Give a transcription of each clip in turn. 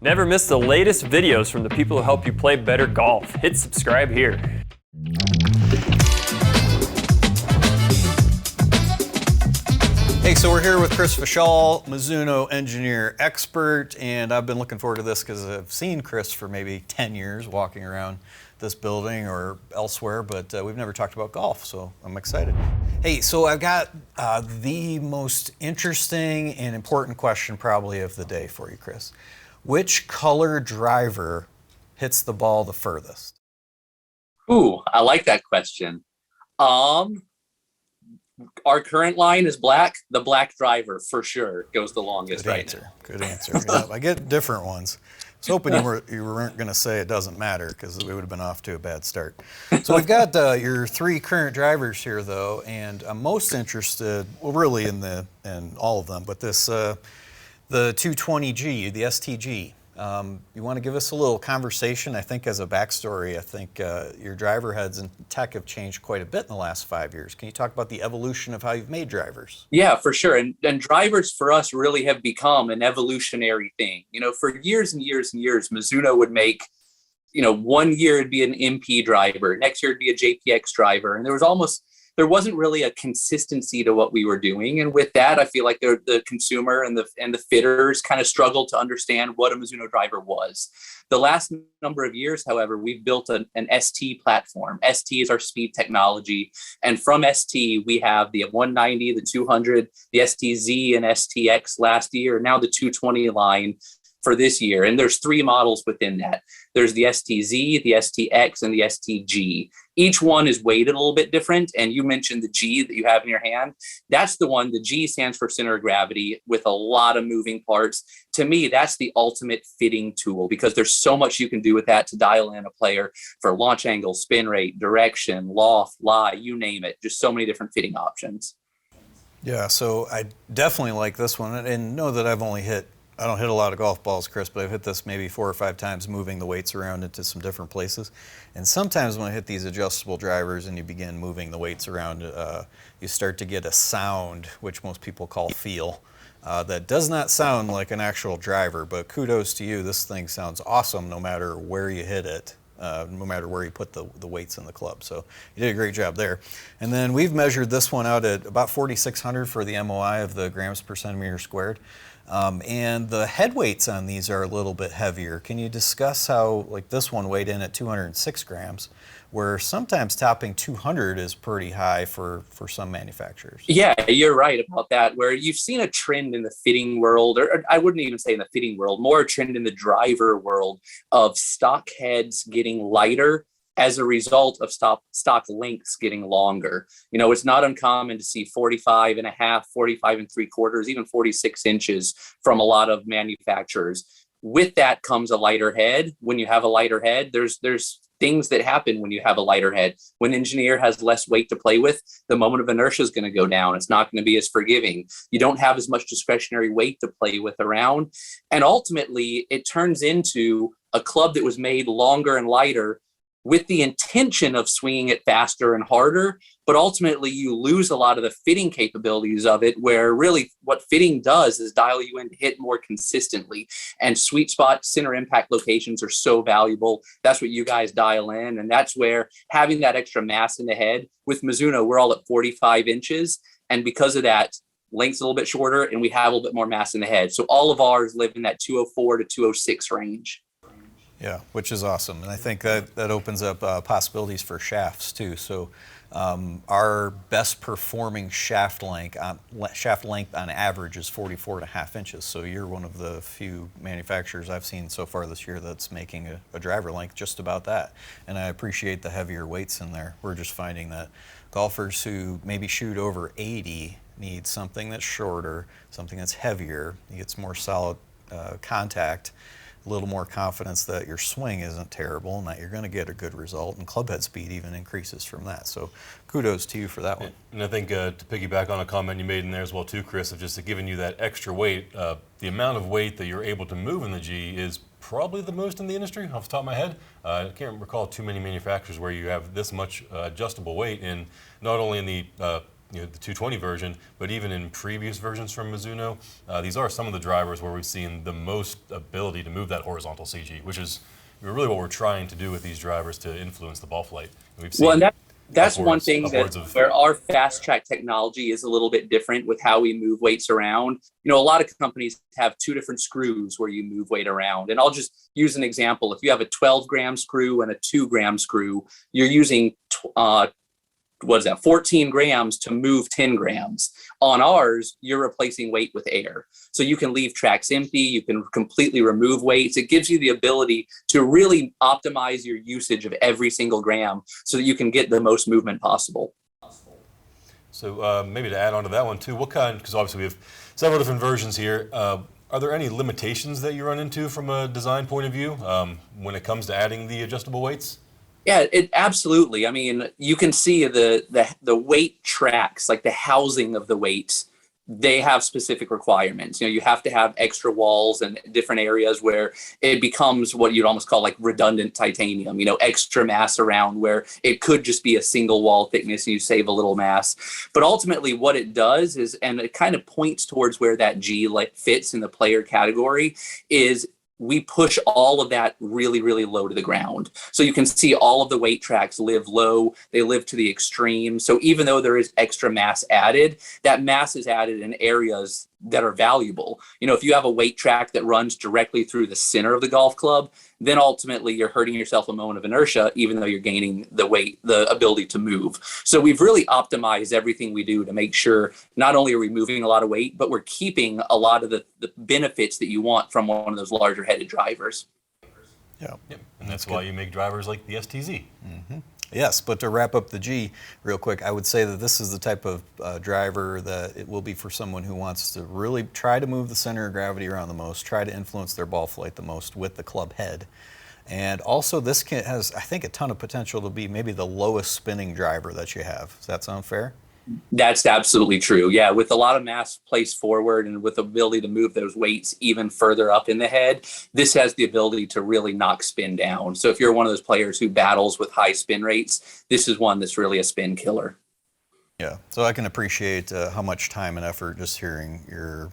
Never miss the latest videos from the people who help you play better golf. Hit subscribe here. Hey, so we're here with Chris Voshall, Mizuno engineer expert, and I've been looking forward to this because I've seen Chris for maybe 10 years walking around this building or elsewhere, but we've never talked about golf, so I'm excited. Hey, so I've got the most interesting and important question probably of the day for you, Chris. Which color driver hits the ball the furthest? Ooh, I like that question. Our current line is black. The black driver for sure goes the longest right now. Good answer. Yeah, I get different ones. I was hoping you weren't going to say it doesn't matter because we would have been off to a bad start. So we've got your three current drivers here though, and I'm most interested, well, really in all of them, but this the 220G, the STG. You want to give us a little conversation? I think as a backstory, I think your driver heads and tech have changed quite a bit in the last 5 years. Can you talk about the evolution of how you've made drivers? Yeah, for sure. And drivers for us really have become an evolutionary thing. You know, for years and years and years, Mizuno would make, you know, 1 year it'd be an MP driver, next year it'd be a JPX driver. And there wasn't really a consistency to what we were doing. And with that, I feel like the consumer and the fitters kind of struggled to understand what a Mizuno driver was. The last number of years, however, we've built an ST platform. ST is our speed technology. And from ST, we have the 190, the 200, the STZ and STX last year, now the 220 line for this year. And there's three models within that. There's the STZ, the STX, and the STG. Each one is weighted a little bit different. And you mentioned the G that you have in your hand. That's the one. The G stands for center of gravity with a lot of moving parts. To me, that's the ultimate fitting tool because there's so much you can do with that to dial in a player for launch angle, spin rate, direction, loft, lie, you name it. Just so many different fitting options. Yeah, so I definitely like this one and know that I don't hit a lot of golf balls, Chris, but I've hit this maybe 4 or 5 times moving the weights around into some different places. And sometimes when I hit these adjustable drivers and you begin moving the weights around, you start to get a sound, which most people call feel, that does not sound like an actual driver, but kudos to you. This thing sounds awesome no matter where you hit it. No matter where you put the weights in the club. So you did a great job there. And then we've measured this one out at about 4,600 for the MOI of the grams per centimeter squared. And the head weights on these are a little bit heavier. Can you discuss how, like this one weighed in at 206 grams, where sometimes topping 200 is pretty high for some manufacturers? Yeah, you're right about that, where you've seen a trend in the fitting world, or I wouldn't even say in the fitting world, more a trend in the driver world of stock heads getting lighter as a result of stock lengths getting longer. You know, it's not uncommon to see 45 and a half, 45 and 3/4, even 46 inches from a lot of manufacturers. With that comes a lighter head. When you have a lighter head, there's things that happen when you have a lighter head. When an engineer has less weight to play with, the moment of inertia is going to go down. It's not going to be as forgiving. You don't have as much discretionary weight to play with around. And ultimately, it turns into a club that was made longer and lighter with the intention of swinging it faster and harder, but ultimately you lose a lot of the fitting capabilities of it, where really what fitting does is dial you in to hit more consistently. And sweet spot center impact locations are so valuable. That's what you guys dial in. And that's where having that extra mass in the head, with Mizuno, we're all at 45 inches. And because of that, length's a little bit shorter and we have a little bit more mass in the head. So all of ours live in that 204 to 206 range. Yeah, which is awesome. And I think that opens up possibilities for shafts too. So our best performing shaft length on average is 44.5 inches. So you're one of the few manufacturers I've seen so far this year that's making a driver length just about that. And I appreciate the heavier weights in there. We're just finding that golfers who maybe shoot over 80 need something that's shorter, something that's heavier. It gets more solid contact, a little more confidence that your swing isn't terrible and that you're going to get a good result, and club head speed even increases from that. So kudos to you for that one. And I think to piggyback on a comment you made in there as well too, Chris, of just giving you that extra weight, the amount of weight that you're able to move in the G is probably the most in the industry off the top of my head. I can't recall too many manufacturers where you have this much adjustable weight in, not only in the the 220 version, but even in previous versions from Mizuno, these are some of the drivers where we've seen the most ability to move that horizontal CG, which is really what we're trying to do with these drivers to influence the ball flight. We've seen Well, and that's one thing where our fast track technology is a little bit different with how we move weights around. A lot of companies have two different screws where you move weight around. And I'll just use an example. If you have a 12-gram screw and a 2-gram screw, you're using 14 grams to move 10 grams. On ours, you're replacing weight with air. So you can leave tracks empty, you can completely remove weights. It gives you the ability to really optimize your usage of every single gram so that you can get the most movement possible. So maybe to add on to that one too, because obviously we have several different versions here, are there any limitations that you run into from a design point of view when it comes to adding the adjustable weights? Yeah, it absolutely. I mean, you can see the weight tracks, like the housing of the weights, they have specific requirements. You have to have extra walls and different areas where it becomes what you'd almost call like redundant titanium, extra mass around where it could just be a single wall thickness and you save a little mass. But ultimately what it does is, and it kind of points towards where that G fits in the player category, is we push all of that really, really low to the ground. So you can see all of the weight tracks live low, they live to the extreme. So even though there is extra mass added, that mass is added in areas that are valuable. If you have a weight track that runs directly through the center of the golf club, then ultimately you're hurting yourself a moment of inertia, even though you're gaining the ability to move. So we've really optimized everything we do to make sure not only are we moving a lot of weight, but we're keeping a lot of the benefits that you want from one of those larger headed drivers. Yeah, and that's why you make drivers like the STZ. Mm-hmm. Yes, but to wrap up the G real quick, I would say that this is the type of driver that it will be for someone who wants to really try to move the center of gravity around the most, try to influence their ball flight the most with the club head. And also this has, I think, a ton of potential to be maybe the lowest spinning driver that you have. Does that sound fair? That's absolutely true. Yeah, with a lot of mass placed forward and with the ability to move those weights even further up in the head, this has the ability to really knock spin down. So if you're one of those players who battles with high spin rates, this is one that's really a spin killer. Yeah, so I can appreciate how much time and effort just hearing your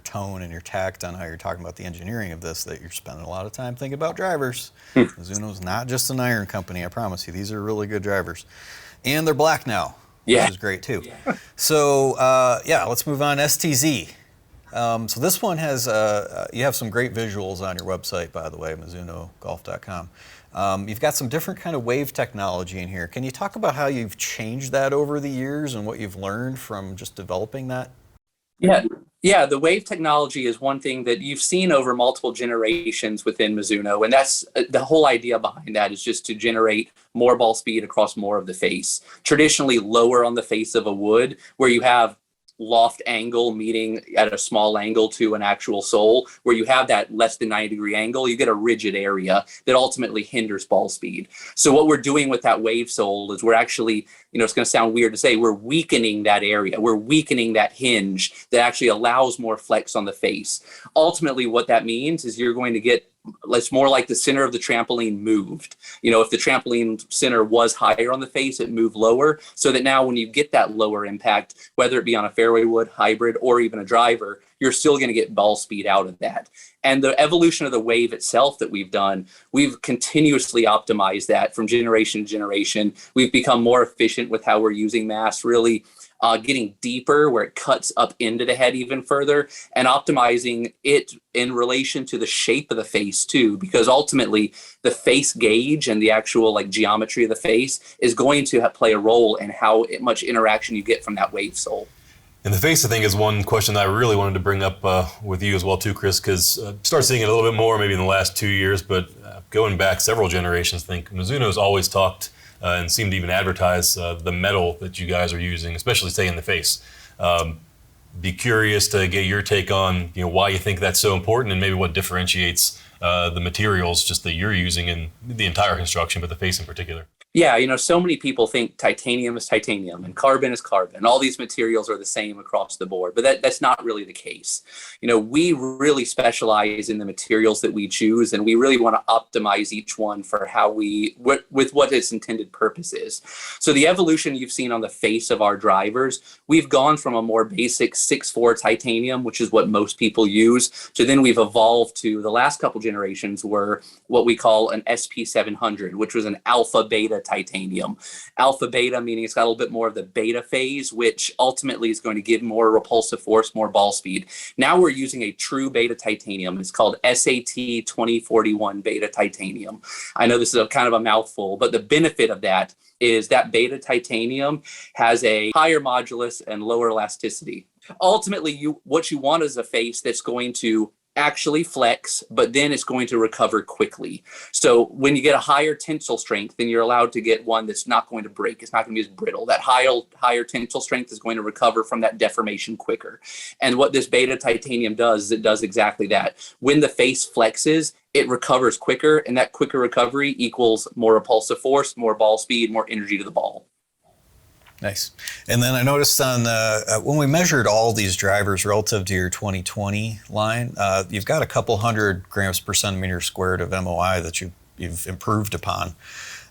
tone and your tact on how you're talking about the engineering of this, that you're spending a lot of time thinking about drivers. Mizuno's not just an iron company, I promise you. These are really good drivers. And they're black now. Yeah. Which is great too. Yeah. So let's move on. STZ. So this one has, you have some great visuals on your website, by the way, MizunoGolf.com. You've got some different kind of wave technology in here. Can you talk about how you've changed that over the years and what you've learned from just developing that? Yeah, the wave technology is one thing that you've seen over multiple generations within Mizuno, and that's the whole idea behind that is just to generate more ball speed across more of the face. Traditionally lower on the face of a wood, where you have loft angle meeting at a small angle to an actual sole, where you have that less than 90-degree angle, you get a rigid area that ultimately hinders ball speed. So what we're doing with that wave sole is we're actually, it's going to sound weird to say, we're weakening that area. We're weakening that hinge that actually allows more flex on the face. Ultimately, what that means is you're going to get, it's more like the center of the trampoline moved. If the trampoline center was higher on the face, it moved lower, so that now when you get that lower impact, whether it be on a fairway wood, hybrid, or even a driver, you're still going to get ball speed out of that. And the evolution of the wave itself that we've done, we've continuously optimized that from generation to generation. We've become more efficient with how we're using mass, really getting deeper where it cuts up into the head even further, and optimizing it in relation to the shape of the face too, because ultimately the face gauge and the actual geometry of the face is going to play a role in how much interaction you get from that wave sole. And the face, I think, is one question that I really wanted to bring up with you as well too, Chris, because start seeing it a little bit more maybe in the last 2 years, but going back several generations, I think Mizuno's always talked and seemed to even advertise the metal that you guys are using, especially say in the face. Be curious to get your take on why you think that's so important, and maybe what differentiates the materials just that you're using in the entire construction, but the face in particular. Yeah, so many people think titanium is titanium and carbon is carbon. All these materials are the same across the board, but that's not really the case. We really specialize in the materials that we choose, and we really want to optimize each one for with what its intended purpose is. So the evolution you've seen on the face of our drivers, we've gone from a more basic 6.4 titanium, which is what most people use, to then we've evolved to the last couple generations were what we call an SP700, which was an alpha beta titanium. Alpha beta meaning it's got a little bit more of the beta phase, which ultimately is going to give more repulsive force, more ball speed. Now we're using a true beta titanium. It's called SAT 2041 beta titanium. I know this is kind of a mouthful, but the benefit of that is that beta titanium has a higher modulus and lower elasticity. Ultimately, what you want is a face that's going to actually flex, but then it's going to recover quickly. So when you get a higher tensile strength, then you're allowed to get one that's not going to break. It's not going to be as brittle. That higher tensile strength is going to recover from that deformation quicker. And what this beta titanium does is it does exactly that. When the face flexes, it recovers quicker, and that quicker recovery equals more repulsive force, more ball speed, more energy to the ball. Nice. And then I noticed on when we measured all these drivers relative to your 2020 line, you've got a couple hundred grams per centimeter squared of MOI that you've improved upon.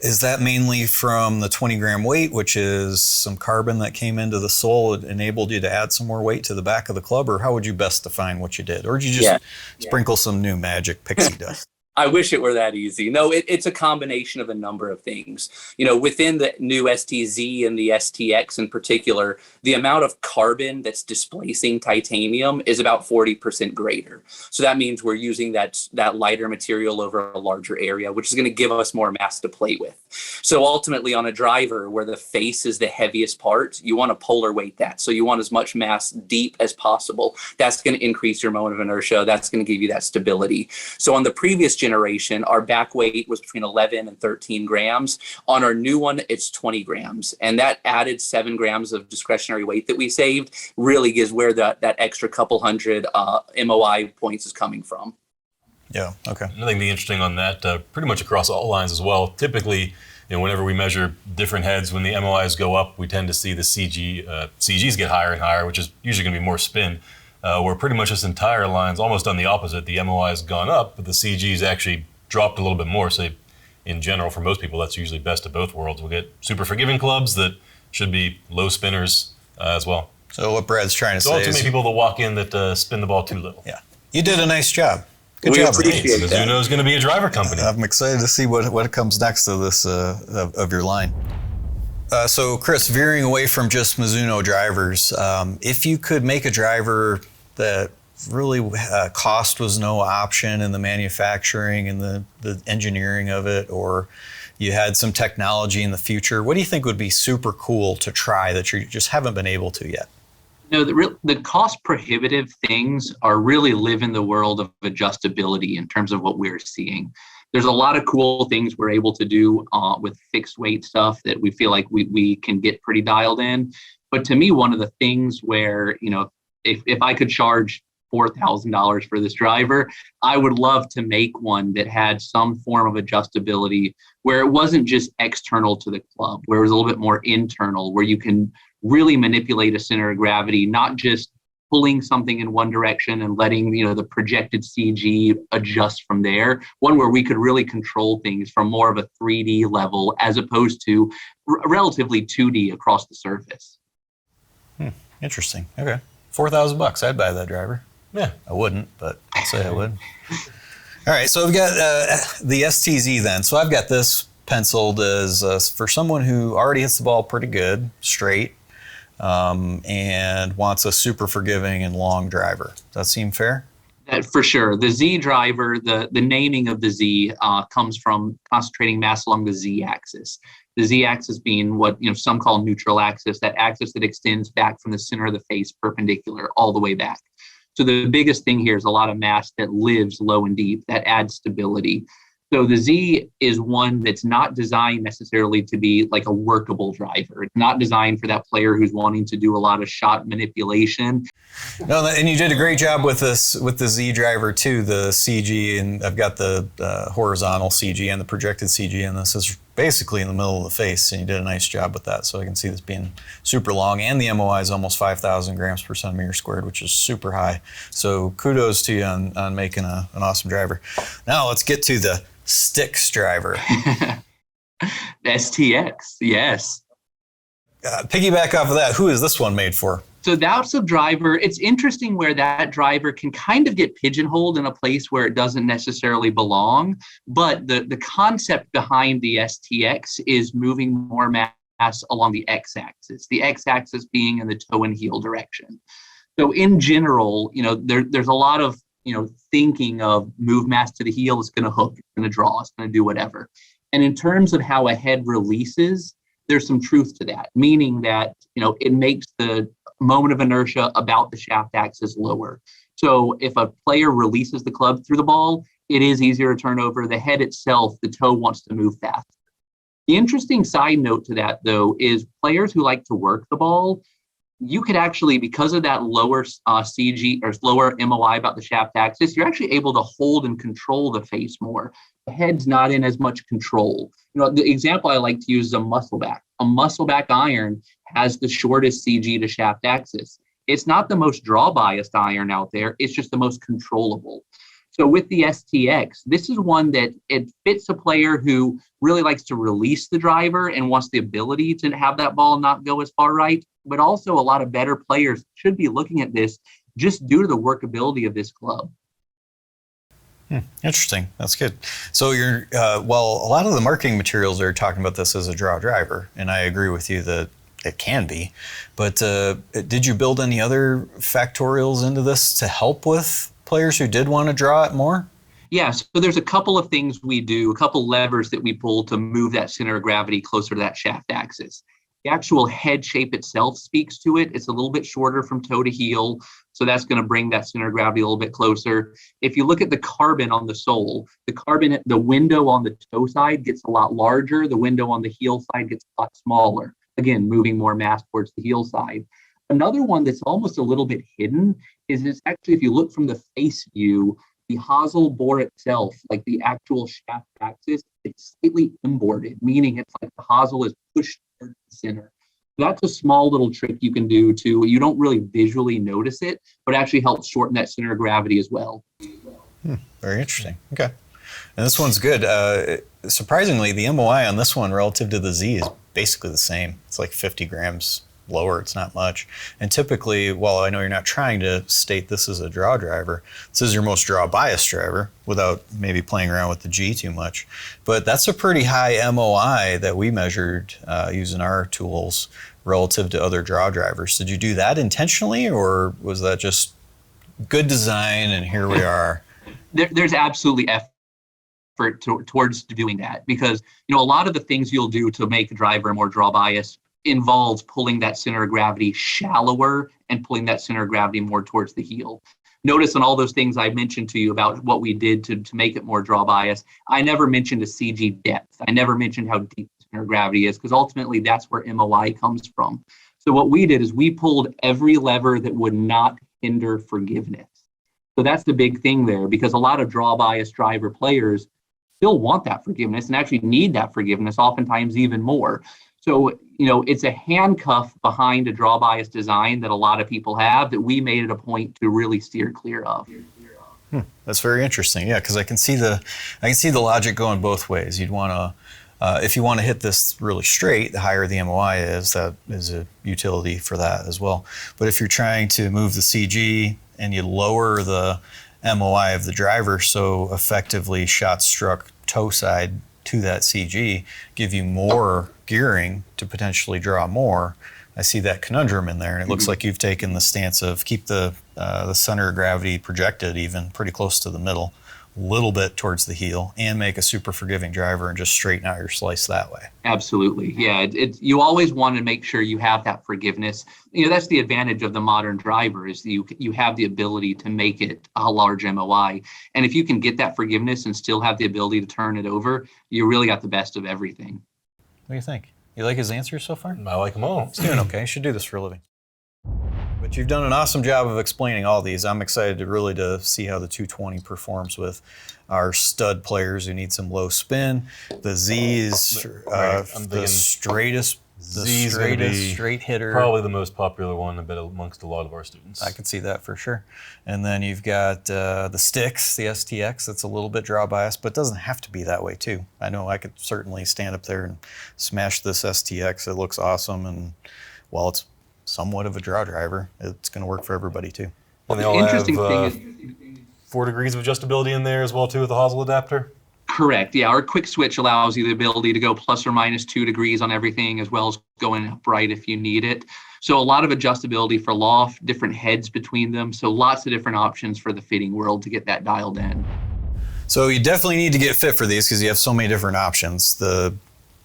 Is that mainly from the 20 gram weight, which is some carbon that came into the sole, it enabled you to add some more weight to the back of the club, or how would you best define what you did? Or did you just sprinkle some new magic pixie dust? I wish it were that easy. No, it's a combination of a number of things. Within the new STZ and the STX in particular, the amount of carbon that's displacing titanium is about 40% greater. So that means we're using that lighter material over a larger area, which is going to give us more mass to play with. So ultimately on a driver where the face is the heaviest part, you want to polar weight that. So you want as much mass deep as possible. That's going to increase your moment of inertia. That's going to give you that stability. So on the previous generation, our back weight was between 11 and 13 grams. On our new one, it's 20 grams. And that added 7 grams of discretionary weight that we saved really is where that extra couple hundred MOI points is coming from. Yeah, okay. I think the interesting on that, pretty much across all lines as well, typically, whenever we measure different heads, when the MOIs go up, we tend to see the CGs get higher and higher, which is usually going to be more spin. Where pretty much this entire line's almost done the opposite. The MOI has gone up, but the CG's actually dropped a little bit more. So in general, for most people, that's usually best of both worlds. We'll get super forgiving clubs that should be low spinners as well. So what Brad's trying to say is... too many people that walk in that spin the ball too little. Yeah. You did a nice job. Good we job. Appreciate that. Mizuno is going to be a driver company. I'm excited to see what comes next to this of your line. So Chris, veering away from just Mizuno drivers, if you could make a driver that really cost was no option in the manufacturing and the engineering of it, or you had some technology in the future, what do you think would be super cool to try that you just haven't been able to yet? The cost prohibitive things are really live in the world of adjustability in terms of what we're seeing. There's a lot of cool things we're able to do with fixed weight stuff that we feel like we can get pretty dialed in. But to me, one of the things where, if I could charge $4,000 for this driver, I would love to make one that had some form of adjustability where it wasn't just external to the club, where it was a little bit more internal, where you can really manipulate a center of gravity, not just pulling something in one direction and letting the projected CG adjust from there. One where we could really control things from more of a 3D level as opposed to relatively 2D across the surface. Interesting. Okay. $4,000. I'd buy that driver. Yeah. I wouldn't, but I'll say I would. All right. So we've got the STZ then. So I've got this penciled as for someone who already hits the ball pretty good, straight, and wants a super forgiving and long driver. Does that seem fair? For sure. The Z driver, the naming of the Z comes from concentrating mass along the Z axis. The Z axis being what some call neutral axis, that axis that extends back from the center of the face perpendicular all the way back. So the biggest thing here is a lot of mass that lives low and deep, that adds stability. So the Z is one that's not designed necessarily to be like a workable driver. It's not designed for that player who's wanting to do a lot of shot manipulation. No, and you did a great job with the Z driver too, the CG, and I've got the horizontal CG and the projected CG, and this has basically in the middle of the face, and you did a nice job with that. So I can see this being super long, and the MOI is almost 5,000 grams per centimeter squared, which is super high. So kudos to you on making an awesome driver. Now let's get to the STX driver. STX, yes. Piggyback off of that, who is this one made for? So that's a driver. It's interesting where that driver can kind of get pigeonholed in a place where it doesn't necessarily belong. But the concept behind the STX is moving more mass along the x-axis, the x-axis being in the toe and heel direction. So in general, there's a lot of, thinking of move mass to the heel, it's going to hook, it's going to draw, it's going to do whatever. And in terms of how a head releases, there's some truth to that, meaning that, it makes the moment of inertia about the shaft axis lower. So if a player releases the club through the ball, it is easier to turn over. The head itself, the toe wants to move faster. The interesting side note to that, though, is players who like to work the ball, you could actually, because of that lower CG or lower MOI about the shaft axis, you're actually able to hold and control the face more. The head's not in as much control. The example I like to use is a muscle back. A muscle back iron has the shortest CG to shaft axis. It's not the most draw biased iron out there. It's just the most controllable. So with the STX, this is one that it fits a player who really likes to release the driver and wants the ability to have that ball not go as far right. But also a lot of better players should be looking at this just due to the workability of this club. Interesting. That's good. So you're, a lot of the marketing materials are talking about this as a draw driver, and I agree with you that it can be. But did you build any other factorials into this to help with players who did want to draw it more? Yeah, so there's a couple of things we do, a couple levers that we pull to move that center of gravity closer to that shaft axis. The actual head shape itself speaks to it. It's a little bit shorter from toe to heel, so that's going to bring that center of gravity a little bit closer. If you look at the carbon on the sole, the window on the toe side gets a lot larger. The window on the heel side gets a lot smaller. Again, moving more mass towards the heel side. Another one that's almost a little bit hidden is it's actually, if you look from the face view, the hosel bore itself, like the actual shaft axis, it's slightly inboarded, meaning it's like the hosel is pushed towards the center. That's a small little trick you can do too. You don't really visually notice it, but actually helps shorten that center of gravity as well. Very interesting. Okay. And this one's good. Surprisingly, the MOI on this one relative to the Z is basically the same. It's like 50 grams lower. It's not much. And typically, while I know you're not trying to state this as a draw driver, this is your most draw bias driver without maybe playing around with the G too much. But that's a pretty high MOI that we measured using our tools relative to other draw drivers. Did you do that intentionally, or was that just good design and here we are? There's absolutely effort towards doing that, because a lot of the things you'll do to make a driver more draw bias involves pulling that center of gravity shallower and pulling that center of gravity more towards the heel. Notice on all those things I mentioned to you about what we did to make it more draw bias, I never mentioned a CG depth. I never mentioned how deep the center of gravity is, because ultimately that's where MOI comes from. So what we did is we pulled every lever that would not hinder forgiveness. So that's the big thing there, because a lot of draw bias driver players still want that forgiveness and actually need that forgiveness, oftentimes even more. So, it's a handcuff behind a draw bias design that a lot of people have that we made it a point to really steer clear of. That's very interesting. Yeah, because I can see the logic going both ways. You'd want to, if you want to hit this really straight, the higher the MOI is, that is a utility for that as well. But if you're trying to move the CG and you lower the MOI of the driver, so effectively shot struck toe side to that CG, give you more gearing to potentially draw more. I see that conundrum in there, and it looks like you've taken the stance of keep the center of gravity projected even pretty close to the middle, a little bit towards the heel, and make a super forgiving driver and just straighten out your slice that way. Absolutely. Yeah, you always want to make sure you have that forgiveness. That's the advantage of the modern driver, is you have the ability to make it a large MOI. And if you can get that forgiveness and still have the ability to turn it over, you really got the best of everything. What do you think? You like his answers so far? I like them all. He's doing okay. He should do this for a living. But you've done an awesome job of explaining all these. I'm excited to see how the 220 performs with our stud players who need some low spin. The Z is the straightest. Z's gonna be straight hitter. Probably the most popular one, I bet, amongst a lot of our students. I can see that for sure. And then you've got the sticks, the STX. That's a little bit draw biased, but it doesn't have to be that way too. I know I could certainly stand up there and smash this STX. It looks awesome, and while it's somewhat of a draw driver, it's going to work for everybody too. And they all have 4 degrees of adjustability in there as well too with the hosel adapter. Correct. Yeah, our quick switch allows you the ability to go plus or minus 2 degrees on everything, as well as going upright if you need it. So a lot of adjustability for loft, different heads between them. So lots of different options for the fitting world to get that dialed in. So you definitely need to get fit for these because you have so many different options.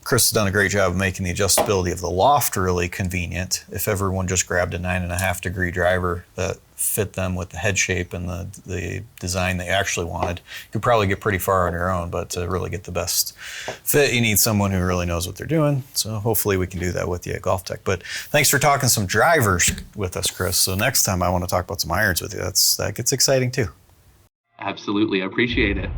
Chris has done a great job of making the adjustability of the loft really convenient. If everyone just grabbed a 9.5 degree driver that fit them with the head shape and the design they actually wanted, you could probably get pretty far on your own, but to really get the best fit, you need someone who really knows what they're doing. So hopefully we can do that with you at GOLFTEC. But thanks for talking some drivers with us, Chris. So next time I want to talk about some irons with you. That gets exciting too. Absolutely. I appreciate it.